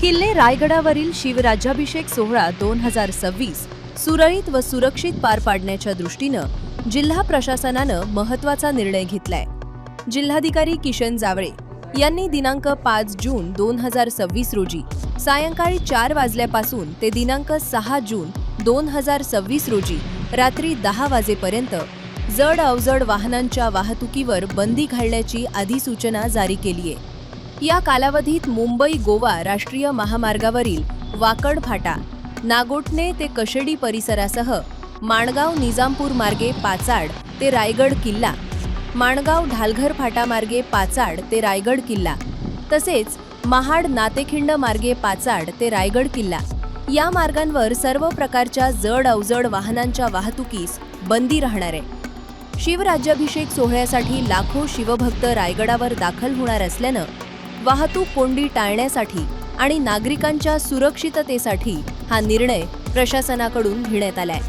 किल्ले रायगडावरील शिवराज्याभिषेक सोहळा 2026 सुरळीत व सुरक्षित पार पाडण्याच्या दृष्टीनं जिल्हा प्रशासनानं महत्त्वाचा निर्णय घेतलाय। जिल्हाधिकारी किशन जावळे यांनी दिनांक 5 जून 2026 रोजी सायंकाळी 4 वाजल्यापासून ते दिनांक 6 जून 2026 रोजी रात्री 10 वाजेपर्यंत जड अवजड वाहनांच्या वाहतुकीवर बंदी घालण्याची अधिसूचना जारी केली आहे। या कालावधीत मुंबई गोवा राष्ट्रीय महामार्गावरील वाकड फाटा, नागोठणे ते कशेडी परिसरासह माणगाव निजामपूर मार्गे पाचाड ते रायगड किल्ला, माणगाव ढालघर फाटा मार्गे पाचाड ते रायगड किल्ला, तसेच महाड नातेखिंड मार्गे पाचाड ते रायगड किल्ला या मार्गांवर सर्व प्रकारच्या जड अवजड वाहनांच्या वाहतुकीस बंदी राहणार आहे। शिवराज्याभिषेक सोहळ्यासाठी लाखो शिवभक्त रायगडावर दाखल होणार असल्यानं वाहतूक कोंडी टाळण्यासाठी आणि नागरिकांच्या सुरक्षिततेसाठी हा निर्णय प्रशासनाकडून घेण्यात आलाय।